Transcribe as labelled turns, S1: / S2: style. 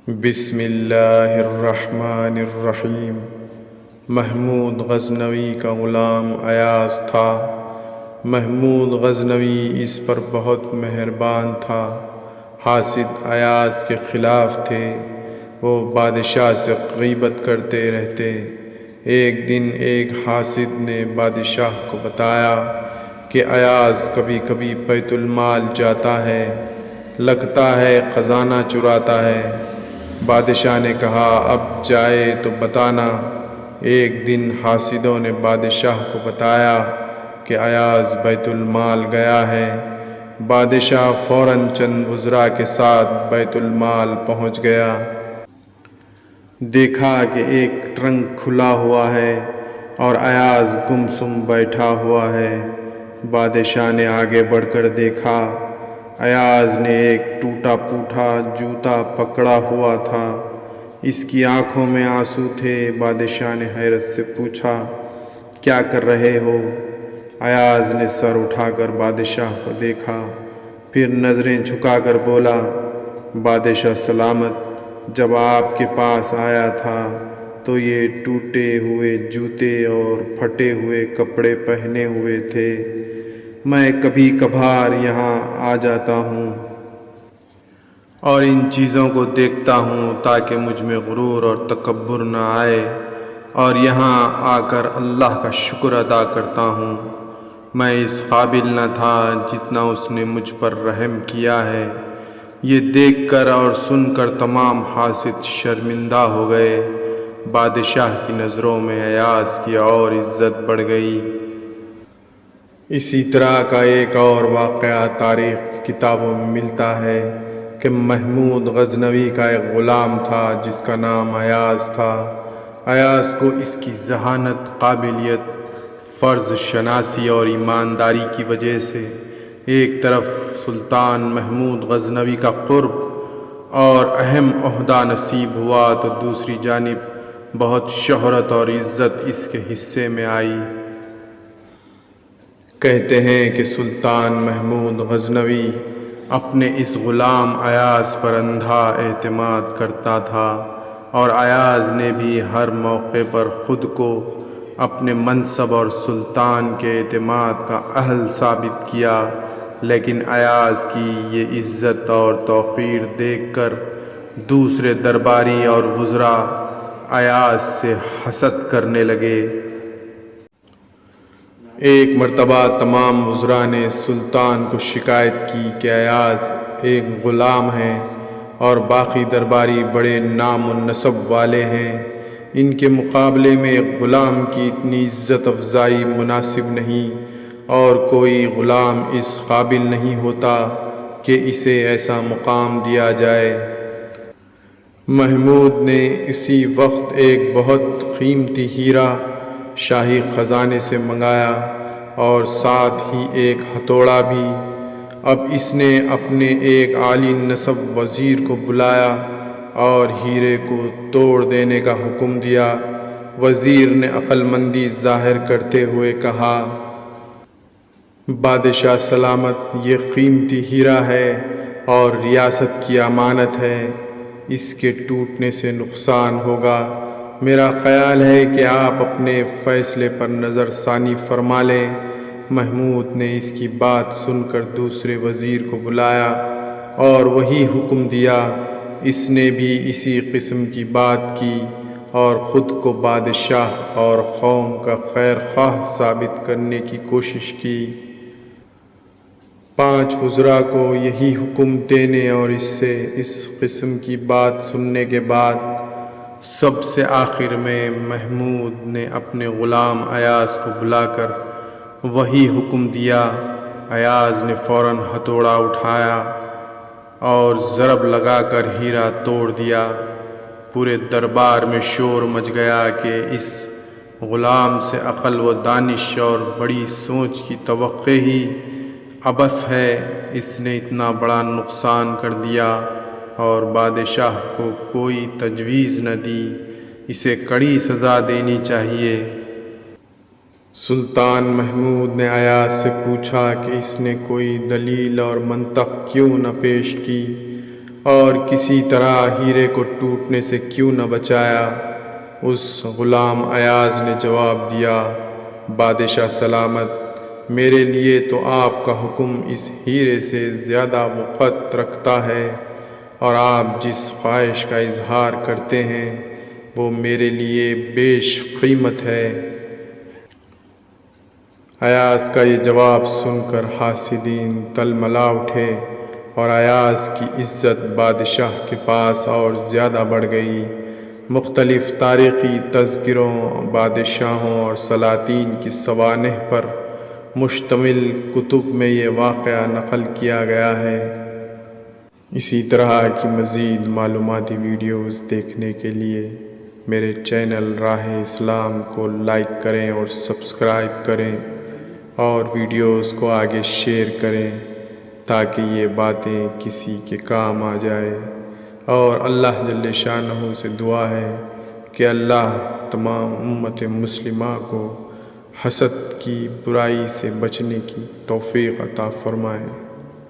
S1: بسم اللہ الرحمن الرحیم۔ محمود غزنوی کا غلام ایاز تھا۔ محمود غزنوی اس پر بہت مہربان تھا۔ حاسد ایاز کے خلاف تھے، وہ بادشاہ سے غیبت کرتے رہتے۔ ایک دن ایک حاسد نے بادشاہ کو بتایا کہ ایاز کبھی کبھی بیت المال جاتا ہے، لگتا ہے خزانہ چراتا ہے۔ بادشاہ نے کہا اب جائے تو بتانا۔ ایک دن حاسدوں نے بادشاہ کو بتایا کہ ایاز بیت المال گیا ہے۔ بادشاہ فوراً چند وزراء کے ساتھ بیت المال پہنچ گیا۔ دیکھا کہ ایک ٹرنک کھلا ہوا ہے اور ایاز گمسم بیٹھا ہوا ہے۔ بادشاہ نے آگے بڑھ کر دیکھا، ایاز نے ایک ٹوٹا پھوٹا جوتا پکڑا ہوا تھا، اس کی آنکھوں میں آنسو تھے۔ بادشاہ نے حیرت سے پوچھا کیا کر رہے ہو؟ ایاز نے سر اٹھا کر بادشاہ کو دیکھا، پھر نظریں جھکا کر بولا، بادشاہ سلامت، جب آپ کے پاس آیا تھا تو یہ ٹوٹے ہوئے جوتے اور پھٹے ہوئے کپڑے پہنے ہوئے تھے۔ میں کبھی کبھار یہاں آ جاتا ہوں اور ان چیزوں کو دیکھتا ہوں تاکہ مجھ میں غرور اور تکبر نہ آئے، اور یہاں آ کر اللہ کا شکر ادا کرتا ہوں۔ میں اس قابل نہ تھا جتنا اس نے مجھ پر رحم کیا ہے۔ یہ دیکھ کر اور سن کر تمام حاسد شرمندہ ہو گئے۔ بادشاہ کی نظروں میں ایاز کی اور عزت بڑھ گئی۔ اسی طرح کا ایک اور واقعہ تاریخ کتابوں میں ملتا ہے کہ محمود غزنوی کا ایک غلام تھا جس کا نام ایاز تھا۔ ایاز کو اس کی ذہانت، قابلیت، فرض شناسی اور ایمانداری کی وجہ سے ایک طرف سلطان محمود غزنوی کا قرب اور اہم عہدہ نصیب ہوا تو دوسری جانب بہت شہرت اور عزت اس کے حصے میں آئی۔ کہتے ہیں کہ سلطان محمود غزنوی اپنے اس غلام ایاز پر اندھا اعتماد کرتا تھا، اور ایاز نے بھی ہر موقع پر خود کو اپنے منصب اور سلطان کے اعتماد کا اہل ثابت کیا، لیکن ایاز کی یہ عزت اور توقیر دیکھ کر دوسرے درباری اور وزراء ایاز سے حسد کرنے لگے۔ ایک مرتبہ تمام وزراء نے سلطان کو شکایت کی کہ ایاز ایک غلام ہے اور باقی درباری بڑے نام و نسب والے ہیں، ان کے مقابلے میں ایک غلام کی اتنی عزت افزائی مناسب نہیں، اور کوئی غلام اس قابل نہیں ہوتا کہ اسے ایسا مقام دیا جائے۔ محمود نے اسی وقت ایک بہت قیمتی ہیرا شاہی خزانے سے منگایا اور ساتھ ہی ایک ہتھوڑا بھی۔ اب اس نے اپنے ایک عالی نسب وزیر کو بلایا اور ہیرے کو توڑ دینے کا حکم دیا۔ وزیر نے عقل مندی ظاہر کرتے ہوئے کہا، بادشاہ سلامت، یہ قیمتی ہیرا ہے اور ریاست کی امانت ہے، اس کے ٹوٹنے سے نقصان ہوگا۔ میرا خیال ہے کہ آپ اپنے فیصلے پر نظر ثانی فرما لیں۔ محمود نے اس کی بات سن کر دوسرے وزیر کو بلایا اور وہی حکم دیا۔ اس نے بھی اسی قسم کی بات کی اور خود کو بادشاہ اور قوم کا خیر خواہ ثابت کرنے کی کوشش کی۔ 5 وزراء کو یہی حکم دینے اور اس سے اس قسم کی بات سننے کے بعد سب سے آخر میں محمود نے اپنے غلام ایاز کو بلا کر وہی حکم دیا۔ ایاز نے فوراً ہتھوڑا اٹھایا اور ضرب لگا کر ہیرا توڑ دیا۔ پورے دربار میں شور مچ گیا کہ اس غلام سے عقل و دانش اور بڑی سوچ کی توقع ہی عبث ہے، اس نے اتنا بڑا نقصان کر دیا اور بادشاہ کو کوئی تجویز نہ دی، اسے کڑی سزا دینی چاہیے۔ سلطان محمود نے ایاز سے پوچھا کہ اس نے کوئی دلیل اور منطق کیوں نہ پیش کی، اور کسی طرح ہیرے کو ٹوٹنے سے کیوں نہ بچایا؟ اس غلام ایاز نے جواب دیا، بادشاہ سلامت، میرے لیے تو آپ کا حکم اس ہیرے سے زیادہ وقت رکھتا ہے، اور آپ جس خواہش کا اظہار کرتے ہیں وہ میرے لیے بیش قیمت ہے۔ ایاز کا یہ جواب سن کر حاسدین تلملا اٹھے، اور ایاز کی عزت بادشاہ کے پاس اور زیادہ بڑھ گئی۔ مختلف تاریخی تذکروں، بادشاہوں اور سلاطین کی سوانح پر مشتمل کتب میں یہ واقعہ نقل کیا گیا ہے۔ اسی طرح کی مزید معلوماتی ویڈیوز دیکھنے کے لیے میرے چینل راہ اسلام کو لائک کریں اور سبسکرائب کریں، اور ویڈیوز کو آگے شیئر کریں تاکہ یہ باتیں کسی کے کام آ جائے۔ اور اللہ جل شانہ سے دعا ہے کہ اللہ تمام امت مسلمہ کو حسد کی برائی سے بچنے کی توفیق عطا فرمائے۔